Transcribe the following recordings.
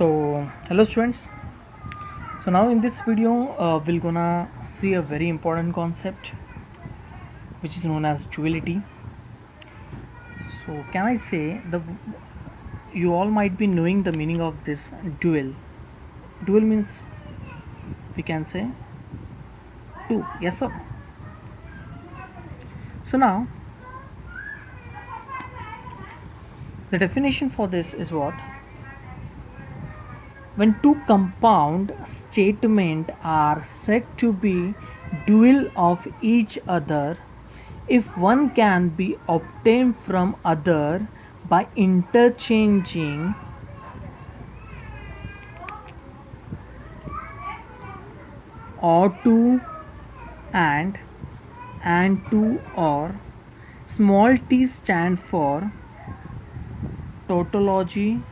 So hello students. So now in this video we're gonna see a very important concept which is known as duality. So can I say you all might be knowing the meaning of this dual. Dual means we can say two, yes or no. So now the definition for this is what? When two compound statements are said to be dual of each other, if one can be obtained from other by interchanging or to and to or, small t stand for tautology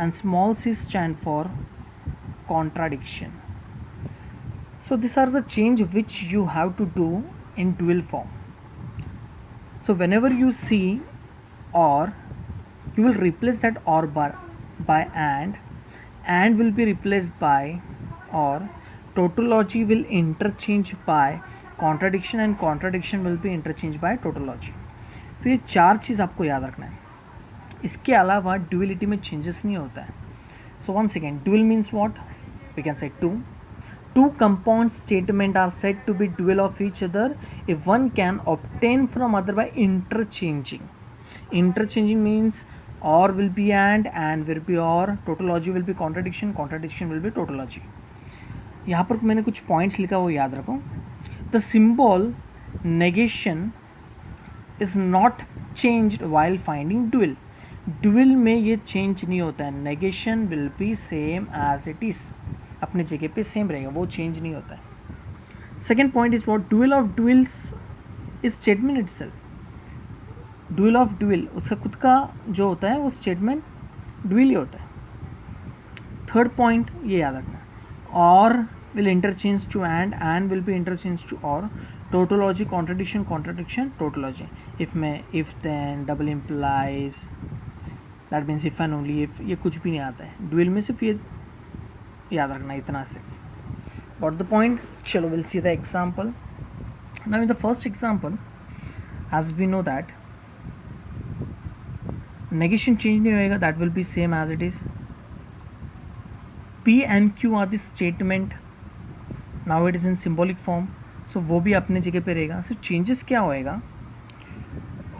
and small c stand for contradiction. So these are the change which you have to do in dual form. So whenever you see or, you will replace that or by and will be replaced by or, tautology will interchange by contradiction and contradiction will be interchanged by tautology. तो ये चार चीज़ आपको याद रखना है. इसके अलावा duality में चेंजेस नहीं होता है. So one second, dual means what? We can say two compound statements are said to be dual of each other if one can obtain from other by interchanging. Interchanging means or will be and will be or, tautology will be contradiction, contradiction will be tautology. यहाँ पर मैंने कुछ points लिखा वो याद रखो. The symbol negation is not changed while finding dual. Dual में ये चेंज नहीं होता है. Negation will be same as it is, अपने जगह पे सेम रहेगा, वो चेंज नहीं होता है. Second point is what? Dual of duals is statement itself. Dual of dual उसका खुद का जो होता है वो स्टेटमेंट ड्यूअल ही होता है. थर्ड पॉइंट ये याद रखना, और will interchange to and will be interchanged to or, tautology contradiction, contradiction tautology. if then double implies, that means if and only if, ये कुछ भी नहीं आता है. ड्यूअल में सिर्फ ये याद रखना, इतना सिर्फ. Got the point? चलो we'll see the example. Now in the first example, as we know that negation change नहीं होएगा, that will be same as it is. P and Q are the statement. Now it is in symbolic form, so वो भी अपने जगह पे रहेगा. So changes क्या होएगा?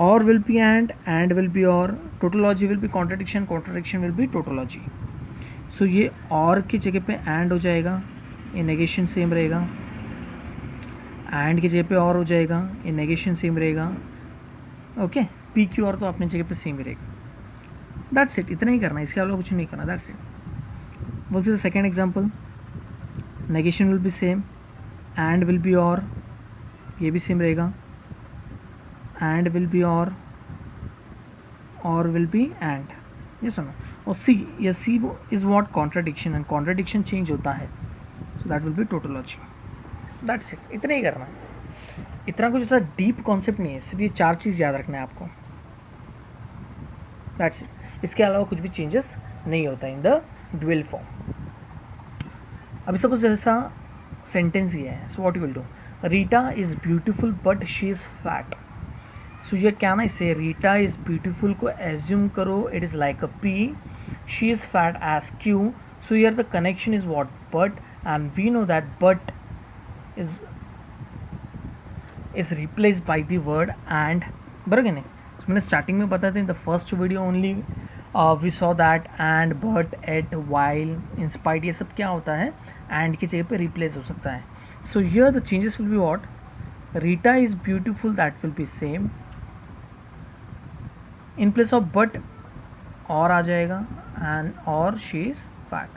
Or will be and will be or, tautology will be contradiction, contradiction will be tautology. So ये और की जगह पे and हो जाएगा, ये negation सेम रहेगा. and की जगह पे और हो जाएगा, ये negation सेम रहेगा. ओके, P Q और तो अपने जगह पे सेम ही रहेगा. That's it. इतना ही करना है, इसके अलावा कुछ नहीं करना. That's it. We'll see the second example. Negation will be same, and will be or, ये भी सेम रहेगा. and will be or will be and. yes or no? और C, ये C is what? Contradiction, and contradiction change होता है, so that will be tautology. That's it. इतना ही करना है. इतना कुछ ऐसा डीप कॉन्सेप्ट नहीं है, सिर्फ ये चार चीज़ याद रखना है आपको. That's it. इसके अलावा कुछ भी चेंजेस नहीं होता इन द ड्यूअल फॉर्म. अभी सपोज जैसा सेंटेंस ये है, so what you will do? Rita is beautiful but she is fat. So ये क्या ना, इसे रीटा इज़ ब्यूटीफुल को एज्यूम करो, it is like a P, she is fat as Q. So here the connection is what? But, and we know that but is replaced by the word and. बराबर नहीं? तो मैंने starting में बताया था in the first video only we saw that and, but, at, while, in spite, ये सब क्या होता है? एंड की जगह पे रिप्लेस हो सकता है. सो here the changes will be what? Rita is beautiful, that will be same. In place of but और आ जाएगा, एंड और शी इज फैट.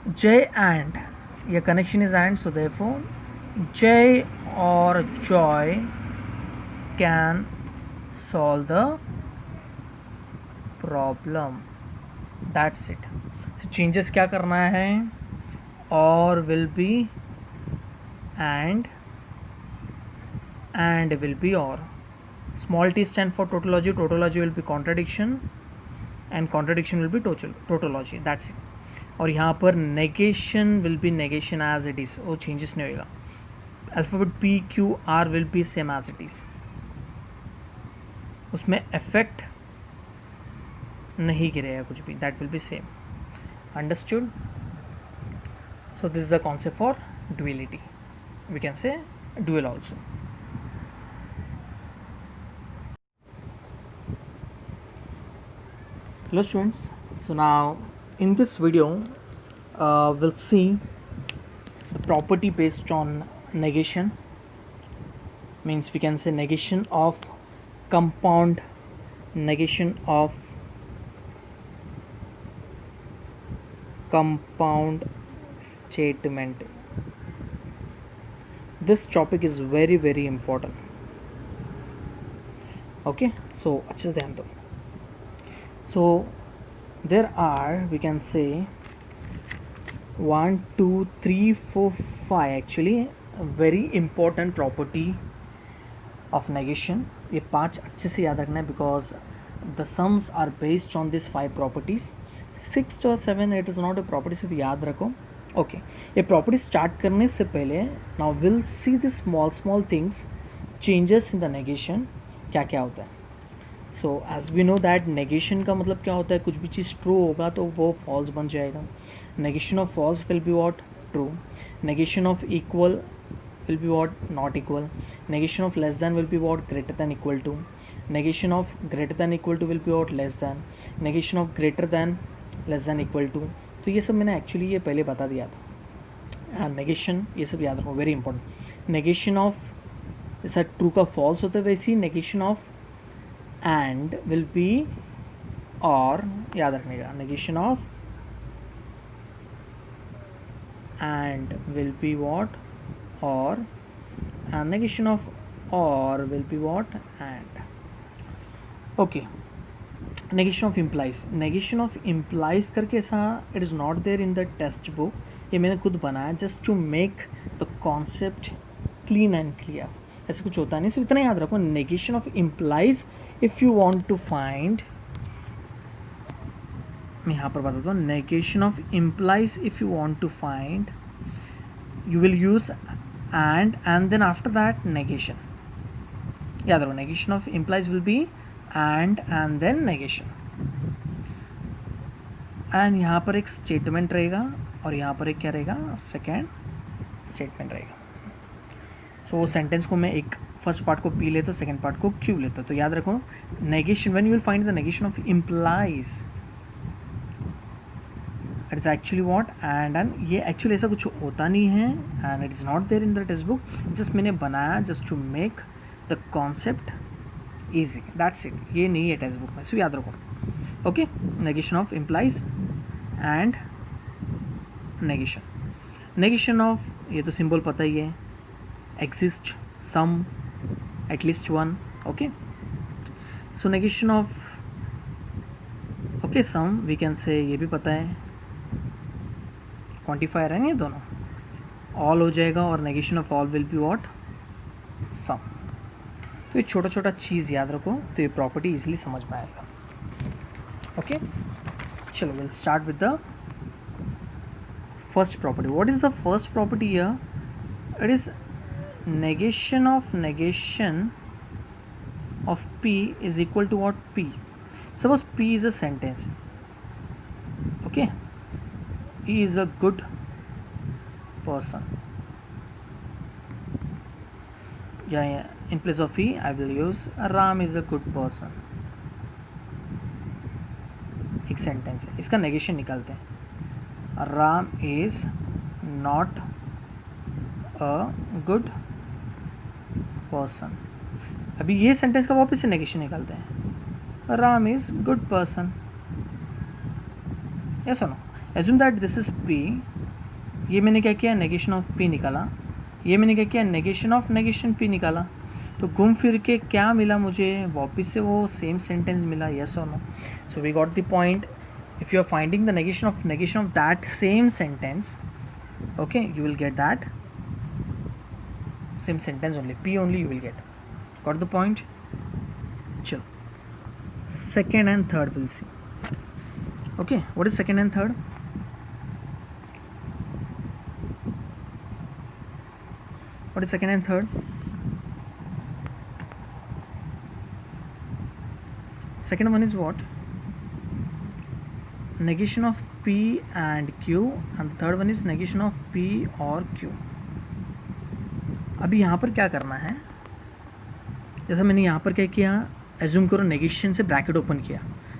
जय एंड, ये connection is and, so therefore जय और Joy can solve the problem. That's it. So changes क्या करना है? और will be and will be or. Small t stand for tautology, tautology will be contradiction, and contradiction will be tautology. That's it. और यहाँ पर negation will be negation as it is, वो changes नहीं होगा. Alphabet P Q R will be same as it is, उसमें effect नहीं गिरेगा कुछ भी, that will be same. Understood? So this is the concept for duality. We can say dual also. Hello students, so now in this video we'll see the property based on negation. Means we can say negation of compound, negation of compound statement. This topic is very very important. Okay, so अच्छे से ध्यान दो. So there are, we can say 1 2 3 4 5 actually very important property of negation. ये 5 अच्छे से याद रखना है because the sums are based on these 5 properties. 6 or 7 it is not a property, सिर्फ याद रखो. ओके, ये प्रॉपर्टी स्टार्ट करने से पहले now will see the small things changes in the negation. क्या क्या होता है. So as we know that negation का मतलब क्या होता है, कुछ भी चीज़ ट्रू होगा तो वो फॉल्स बन जाएगा. Negation of false will be what, true. Negation of equal will be what, not equal. Negation of less than will be what, greater than equal to. Negation of greater than equal to will be what, less than. Negation of greater than less than equal to. तो ये सब मैंने actually ये पहले बता दिया था. Negation ये सब याद रखो, वेरी इंपॉर्टेंट. नेगेशन ऑफ जैसा ट्रू का फॉल्स होता है वैसे ही negation of and will be or, याद रखने का. Negation of and will be what, or. And negation of or will be what, and. Okay, negation of implies. negation of implies करके ऐसा it is not there in the text book, ये मैंने खुद बनाया just to make the concept clean and clear. ऐसा कुछ होता नहीं, सिर्फ इतना याद रखो. negation of implies if you want to find, मैं यहाँ पर बताता हूँ. negation of implies if you want to find, you will use and then after that negation. याद रखो, negation of implies will be and then negation. And यहाँ पर एक स्टेटमेंट रहेगा और यहाँ पर एक क्या रहेगा, सेकेंड स्टेटमेंट रहेगा. सो वो सेंटेंस को मैं एक फर्स्ट पार्ट को पी लेता, सेकेंड पार्ट को क्यू लेता. तो याद रखो negation, when you will find the negation of implies, it is actually what, and ये एक्चुअली ऐसा कुछ होता नहीं है and it is not there in the textbook. Just मैंने बनाया just to make the concept easy, that's it. ये नहीं है टेक्स्ट बुक में, सो याद रखो. Okay, negation of implies and negation. Negation of, ये तो सिंबल पता ही है, exist, some, at least one. Okay, so negation of, okay, some we can say, ये भी पता है, क्वांटिफायर है ये दोनों. ऑल हो जाएगा और negation of all will be what, some. तो ये छोटा छोटा चीज़ याद रखो तो ये प्रॉपर्टी इजीली समझ में आएगा. ओके, चलो will start with the first property. What is the first property here? It is negation of P is equal to what, P. Suppose P is a sentence. Okay, he is a good person. Yeah, in place of he I will use Ram is a good person. एक sentence है, इसका negation निकालते हैं. Ram is not a good person. अभी ये sentence का वापस से नेगेशन निकालते हैं. Ram is good person. Yes or no? Assume that this is P. ये मैंने क्या किया, नेगेशन ऑफ पी निकाला. ये मैंने क्या किया, नेगेशन ऑफ नेगेशन पी निकाला. तो घूम फिर के क्या मिला मुझे, वापस से वो सेम सेंटेंस मिला. Yes or no? So we got the point. If you are finding the negation of that same sentence, okay, you will get that same sentence only, P only you will get. Got the point? Chalo, second and third we'll see. Okay, what is second and third? What is second and third? Second one is what? Negation of P and Q, and the third one is negation of P or Q. अभी यहाँ पर क्या करना है, जैसा मैंने यहाँ पर क्या किया, एज्यूम करो नेगेशन से ब्रैकेट ओपन किया,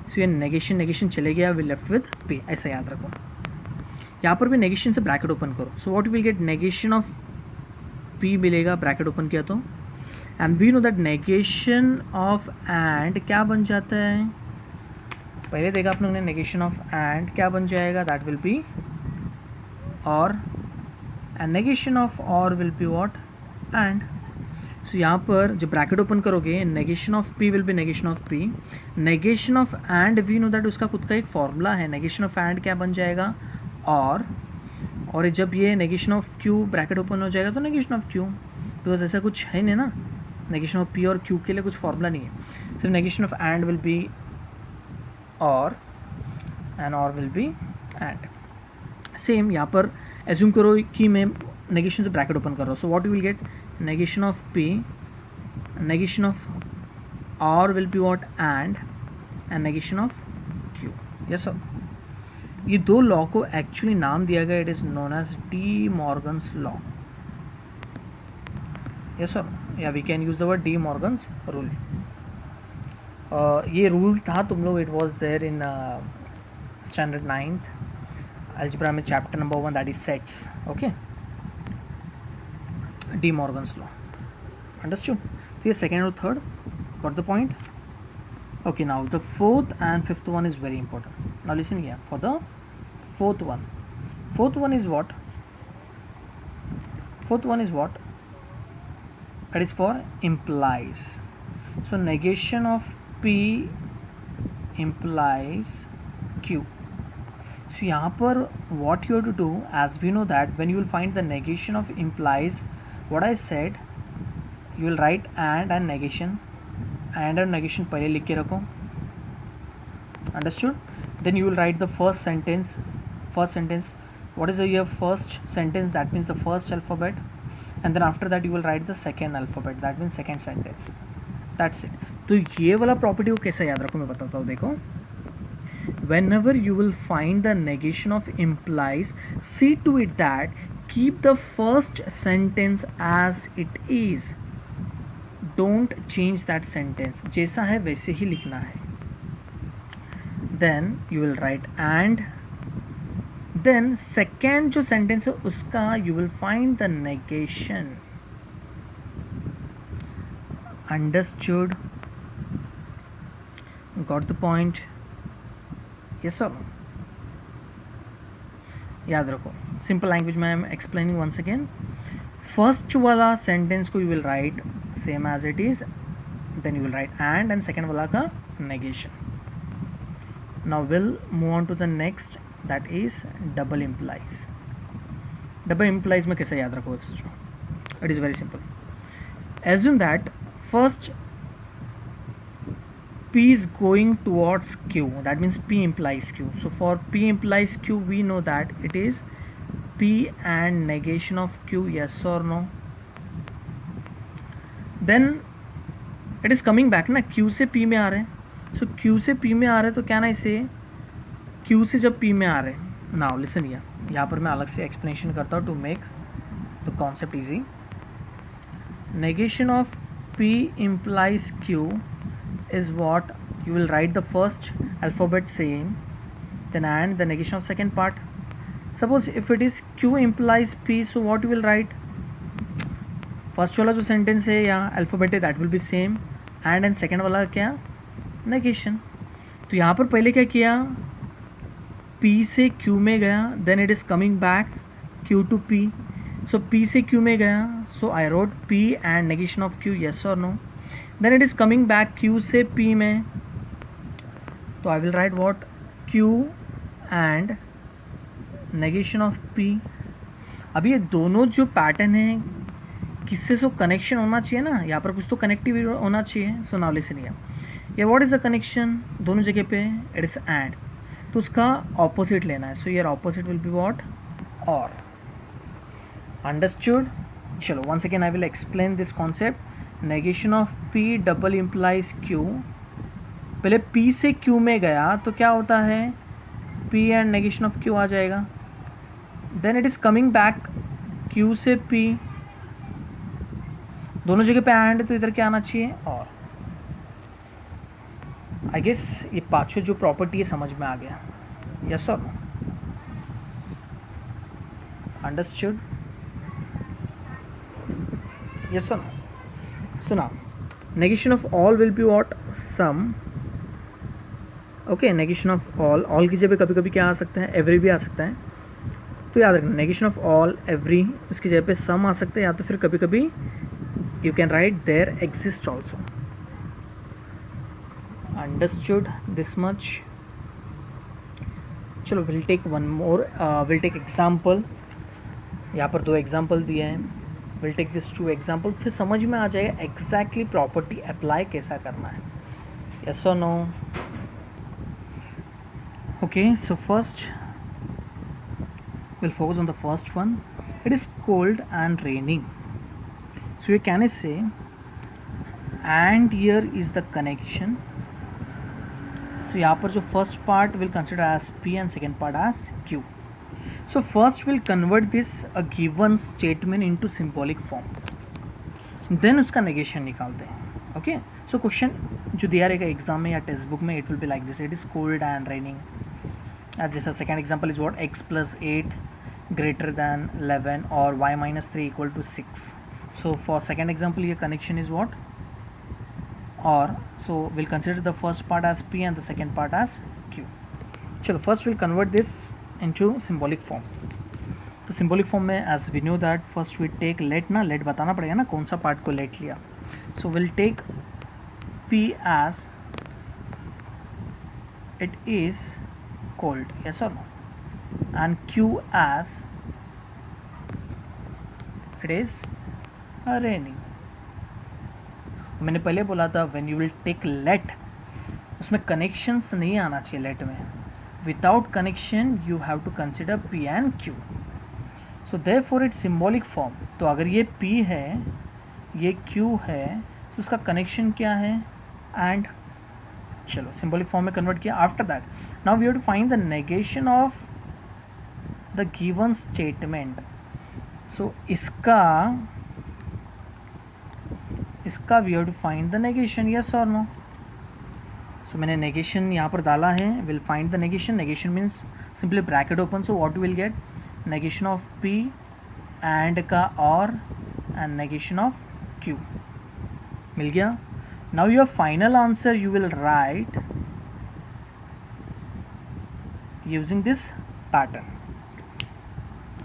सो ये नेगेशन चले गया, वी लेफ्ट विद P, ऐसा याद रखो. यहाँ पर भी नेगेशन से ब्रैकेट ओपन करो, so what will get, negation of P मिलेगा, ब्रैकेट ओपन किया तो, and we know that negation of and क्या बन जाता है, पहले देखा आप लोगों ने, नेगेशन ऑफ एंड क्या बन जाएगा, that will be or, and negation of or will be what, and. So यहाँ पर जब ब्रैकेट ओपन करोगे, negation of P will be negation of P, negation of and we know that उसका खुद का एक फॉर्मूला है, नेगेशन ऑफ एंड क्या बन जाएगा, और जब ये negation of Q bracket open हो जाएगा तो नेगेशन ऑफ Q, बिकॉज ऐसा कुछ है नहीं ना, नेगेशन ऑफ P और Q के लिए कुछ फॉर्मूला नहीं है, सिर्फ negation of and will be or, and और विल बी एंड. सेम यहाँ पर एज्यूम करो कि मैं नेगेशन से ब्रैकेट ओपन कर रहा हूँ, सो what you will gate, negation of P, negation of R will be what, and negation of Q. Yes sir. ये दो लॉ को एक्चुअली नाम दिया गया, it is known as De Morgan's law. Yes sir, या we can use the word De Morgan's rule. ये rule था तुम लोग, it was there in standard 9th algebra में, chapter number 1, that is sets. Okay, De Morgan's law. Understood? So here second or third, got the point? Okay, now the fourth and fifth one is very important. Now listen here, for the fourth one is what? Fourth one is what? That is for implies. So negation of P implies Q. So यहाँ पर what you have to do, as we know that when you will find the negation of implies, what I said, you will write and negation, and negation पहले लिख के रखो. Understood? Then you will write the first sentence. What is your first sentence? That means the first alphabet, and then after that you will write the second alphabet. That means second sentence. That's it. तो ये वाला property को कैसे याद रखो मैं बताता हूँ. देखो, whenever you will find the negation of implies, see to it that keep the first sentence as it is. Don't change that sentence. जैसा है वैसे ही लिखना है. Then you will write and. Then second जो sentence है उसका you will find the negation. Understood? Got the point? Yes or no? याद रखो, सिंपल लैंग्वेज में I am explaining once again. First वाला सेंटेंस को you will write same as it is, then you will write and second वाला का negation. Now will move on to the next, that is double implies. Double implies में कैसे याद रखो, it is very simple. Assume that first P is going towards Q, that means P implies Q. So for P implies Q, we know that it is P and negation of Q, yes or no. Then it is coming back ना, Q से P में आ रहे हैं, so Q से P में आ रहे हैं तो क्या ना इसे Q से जब P में आ रहे हैं. Now listen here, यहाँ पर मैं अलग से explanation करता हूँ to make the concept easy. Negation of P implies Q is what you will write the first alphabet same, then and the negation of second part. Suppose if it is Q implies P, so what you will write, first वाला जो sentence है या alphabet है that will be same, and second वाला क्या, negation. तो यहाँ पर पहले क्या किया, P से Q में गया, then it is coming back Q to P. So P से Q में गया, so I wrote P and negation of Q, yes or no. Then it is coming back Q से P में, तो I will write what, Q and negation of P. अब ये दोनों जो पैटर्न है किससे सो कनेक्शन होना चाहिए ना, यहाँ पर कुछ तो कनेक्टिव होना चाहिए. सो नाउ लिसन हियर, ये व्हाट इज द कनेक्शन दोनों जगह पे, इट इज एंड. तो उसका ऑपोजिट लेना है. So your opposite will be what? और. अंडरस्टूड? चलो once again I will explain this concept. Negation of P double implies Q. पहले P से Q में गया तो क्या होता है? P and negation of Q आ जाएगा. Then it is coming back Q से P. दोनों जगह पे एंड, तो इधर क्या आना चाहिए? और. आई गेस ये पांचों जो प्रॉपर्टी है समझ में आ गया. Yes or no? Understood? Yes or no? So now negation of all will be what? Sum. Okay, negation of all की जगह कभी कभी क्या आ सकता है? एवरी भी आ सकता है. तो याद रखना, नेगेशन ऑफ ऑल, एवरी, उसकी जगह पे सम आ सकते हैं, या तो फिर कभी कभी you can write there exist also. Understood this much? चलो will take one more, will take example. यहाँ पर 2 एग्जाम्पल दिए हैं. विल टेक दिस 2 एग्जाम्पल, फिर समझ में आ जाएगा एग्जैक्टली प्रॉपर्टी अप्लाई कैसा करना है. Yes or no? Okay, so first we'll focus on the first one. It is cold and raining. So you can say, and here is the connection. So यहाँ पर जो first part will consider as P and second part as Q. So first we'll convert this a given statement into symbolic form. Then उसका negation निकालते हैं. Okay. So question जो दिया रहेगा exam में या टेक्स्ट बुक में, it will be like this. It is cold and raining. जैसा second example is what? x + 8 greater than 11 और y - 3 equal to 6. So for second example your connection is what? Or. So we'll consider the first part as P and the second part as Q. चलो first we'll convert this into symbolic form. तो symbolic form में as we know that first we take let ना, let बताना पड़ेगा ना कौन सा part को let लिया. So we'll take P as it is cold, yes or no? And Q as it is raining. मैंने पहले बोला था when you will take let, उसमें connections नहीं आना चाहिए let में. Without connection you have to consider P and Q. So therefore it's symbolic form. तो अगर ये P है, ये Q है, तो उसका connection क्या है? And. चलो symbolic form में convert किया. After that now we have to find the negation of the given statement. So इसका we have to find the negation. Yes or no? So मैंने negation यहाँ पर डाला है. We'll find the negation. Negation means simply bracket open. So what we will get? Negation of P and का और and negation of Q. मिल गया. Now your final answer you will write using this pattern.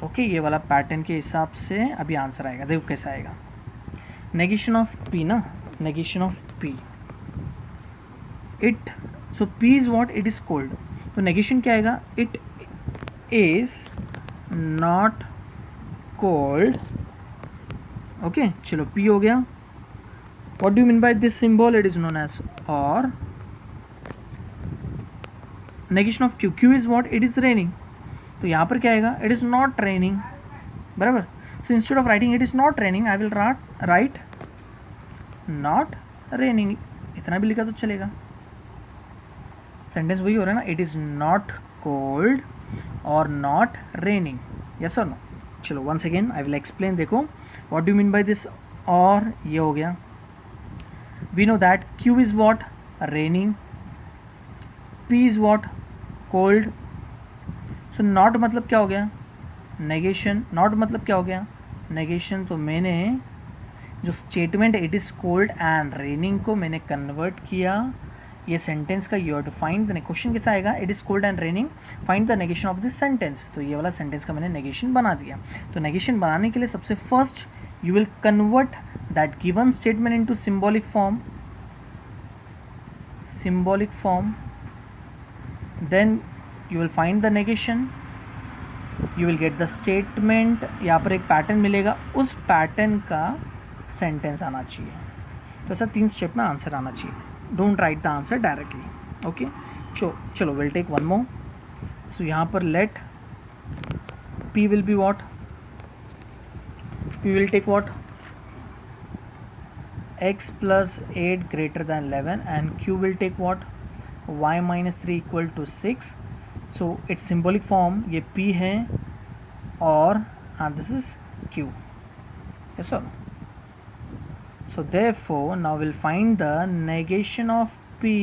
Okay, ये वाला pattern के हिसाब से अभी answer आएगा. देखो कैसा आएगा. नेगेशन ऑफ P ना, negation of P it. So P is what? It is cold. तो नेगेशन क्या आएगा? It is not cold. Okay, चलो P हो गया. What do you mean by this symbol? It is known as or. Negation of Q. Q is what? It is raining. तो यहाँ पर क्या आएगा? It is not raining. बराबर. So instead of writing it is not raining, I will write not raining. इतना भी लिखा तो चलेगा. सेंटेंस वही हो रहा है ना. इट इज़ नॉट कोल्ड और not raining. Yes or no? चलो once again I will explain. देखो what do mean by this or. ये हो गया. We know that Q is what? Raining. P is what? Cold. So not मतलब क्या हो गया? नेगेशन. नॉट मतलब क्या हो गया? नेगेशन. तो मैंने जो statement it is cold and raining को मैंने कन्वर्ट किया ये सेंटेंस का. You have to find the question कैसा आएगा? It is cold and raining, find the negation of this sentence. तो ये वाला सेंटेंस का मैंने नेगेशन बना दिया. तो नेगेशन बनाने के लिए सबसे first you will convert that given statement into symbolic form. Symbolic form. Then you will find the negation, you will get the statement. यहाँ पर एक पैटर्न मिलेगा, उस पैटर्न का सेंटेंस आना चाहिए. तो ऐसा 3 स्टेप में आंसर आना चाहिए. Don't write the answer directly. Okay, चलो विल टेक वन मोर. सो यहाँ पर late p will be what? p will take what? x plus 8 greater than 11, and q will take what? y minus 3 equal to 6. So its symbolic form ये p है और this is q. Yes or no? So therefore now we'll find the negation of p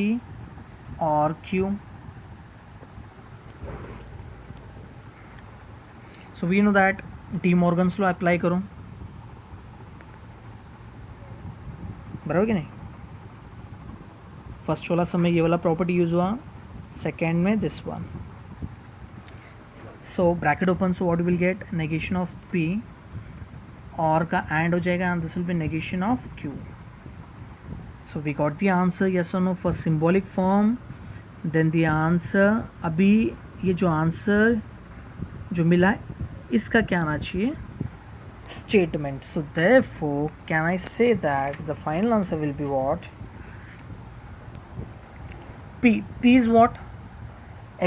or q. So we know that De Morgan's law apply करो, बराबर कि नहीं? First वाला समय ये वाला प्रॉपर्टी यूज हुआ, सेकेंड में this one. So bracket open, so what will get? Negation of P or का एंड हो जाएगा and this will be negation of Q. So we got the answer, yes or no, for symbolic form. Then the answer, अभी ये जो answer जो मिला है इसका क्या आना चाहिए? Statement. So therefore can I say that the final answer will be what? P is what?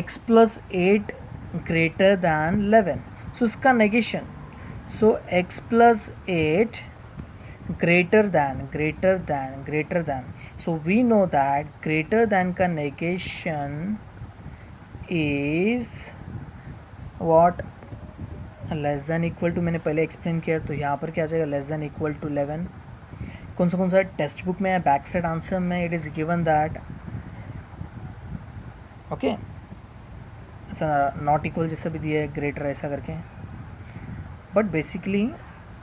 X plus 8 greater than 11. So इसका negation. So x plus 8 greater than. So we know that greater than का negation is what? Less than equal to. मैंने पहले explain किया, तो यहाँ पर क्या आ जाएगा? Less than equal to 11. कौन सा टेक्स्ट बुक में है, बैक साइड आंसर में it is given that. Okay, ऐसा नॉट इक्वल जैसा भी दिया है, ग्रेटर ऐसा करके. बट बेसिकली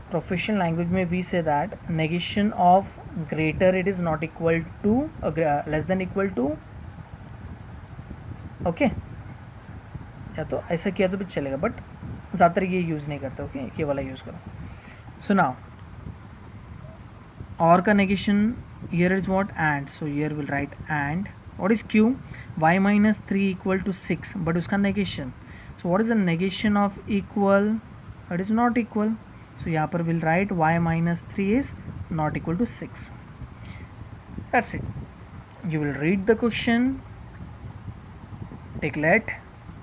प्रोफेशनल लैंग्वेज में we say that negation of greater it is not equal to less than equal to. Okay, या तो ऐसा किया तो भी चलेगा, बट ज़्यादातर ये यूज़ नहीं करते. ओके, ये वाला यूज़ करो. सो नाउ और का negation here is what? And. So here will write and. What is Q? y minus 3 equal to 6, but उसका negation. So what is the negation of equal? It is not equal. So यहाँ पर will write y minus 3 is not equal to 6. That's it. You will read the question, take let,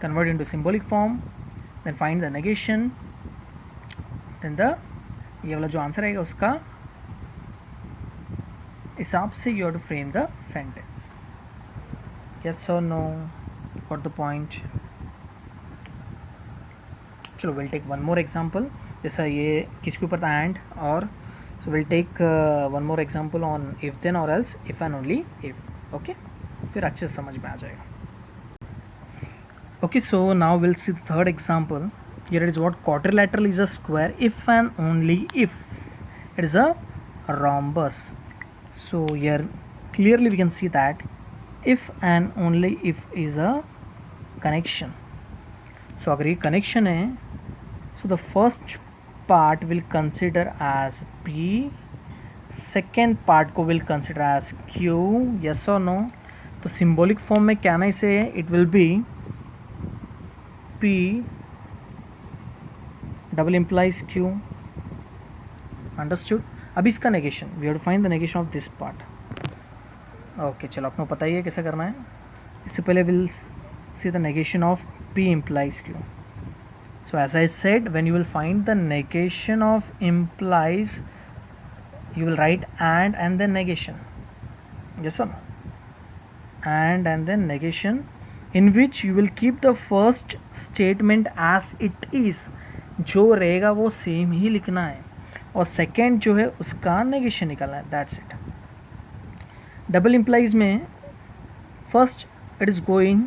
convert into symbolic form, then find the negation, then the ये वाला जो answer आएगा उसका हिसाब से you have to frame the sentence. Yes or no? Got the point? चलो we'll take one more example. जैसा ये किसके ऊपर था? and और. So we'll take one more example on if then or else, if and only if. Okay, फिर अच्छे से समझ में आ जाएगा. Okay, so now we'll see the third example. Here it is what? Quadrilateral is a square if and only if it is a rhombus. So here clearly we can see that if and only if is a connection. So अगर ये connection है, so the first part will consider as P, second part को will consider as Q. Yes or no? तो symbolic form में can I say it will be P double implies Q. Understood? अभी इसका negation, we have to find the negation of this part. Okay, चलो आपको पता ही है कैसे करना है. इससे पहले will see the negation of P implies Q. So as I said, when you will find the negation of implies, you will write and then negation. Yes or no? And then negation, in which you will keep the first statement as it is. जो रहेगा वो same ही लिखना है और second जो है उसका negation निकालना है. That's it. डबल इम्प्लाइज में first it is going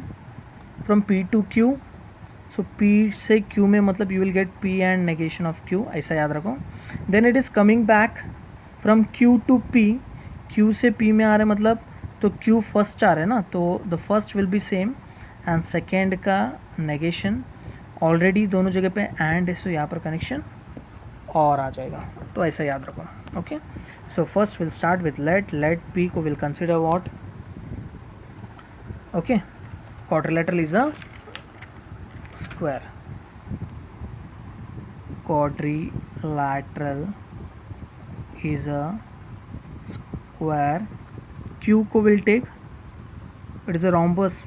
from P to Q. So P से Q में मतलब you will get P and negation of Q, ऐसा याद रखो. Then it is coming back from Q to P. Q से P में आ रहे मतलब तो Q फर्स्ट आ रहे हैं ना, तो the first will be same and second का नेगेशन. ऑलरेडी दोनों जगह पे एंड है, सो यहाँ पर कनेक्शन और आ जाएगा, तो ऐसा याद रखो. Okay, so first will start with let P को will consider what? Okay, quadrilateral is a square. Quadrilateral is a square. Q को will take, it is a rhombus.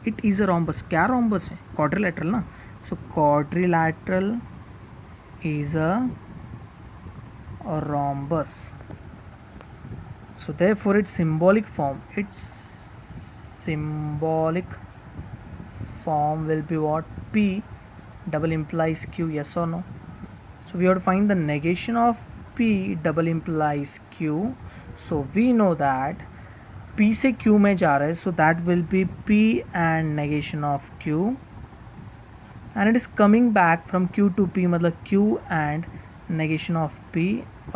It is a rhombus. क्या rhombus है? Quadrilateral ना. सो quadrilateral is a rhombus. So therefore its symbolic form will be what? P double implies Q. Yes or no? So we have to find the negation of P double implies Q. So we know that P से Q में जा रहा है, so that will be P and negation of Q, and it is coming back from Q to P, मतलब Q and negation of P,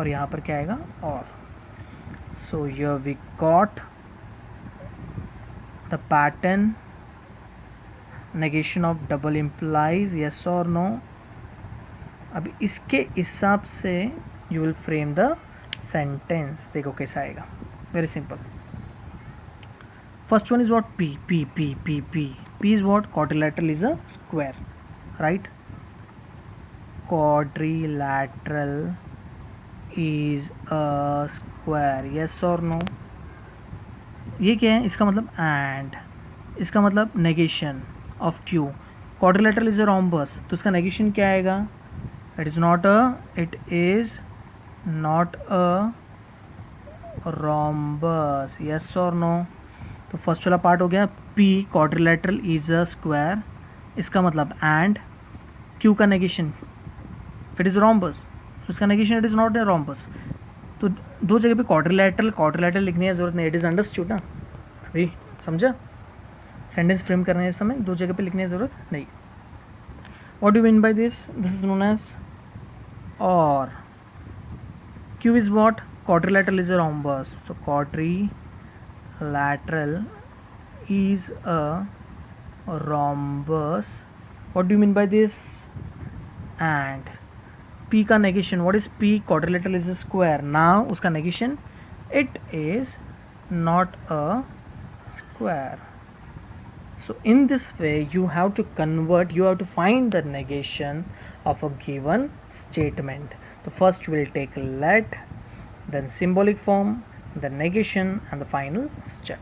और यहाँ पर क्या आएगा? और. So here we got the pattern. negation of double implies yes or no. अब इसके हिसाब से you will frame the sentence. देखो कैसा आएगा. Very simple. First one is what? P. P is what? Quadrilateral is a square, right? Quadrilateral is a square. Yes or no? ये क्या है? इसका मतलब and. इसका मतलब negation of Q. Quadrilateral is a rhombus. तो इसका negation क्या आएगा? It is not a rhombus. Yes or no? तो फर्स्ट वाला पार्ट हो गया. P quadrilateral is a square. इसका मतलब and Q का negation it is rhombus. तो इसका negation it is not a rhombus. तो दो जगह पे क्वाड्रिलेटरल लिखने की ज़रूरत नहीं. इट इज़ अंडरस्टूड ना. अभी समझा? सेंटेंस फ्रेम करने के समय दो जगह पे लिखने की ज़रूरत नहीं. What do mean by this? This is known as or. Q is what? Quadrilateral is a rhombus. So quadrilateral is a rhombus. What do you mean by this? And P का negation. What is P? Quadrilateral is a square. Now उसका negation it is not a square. So in this way you have to find the negation of a given statement. So first we'll take let, then symbolic form, then negation, and the final step.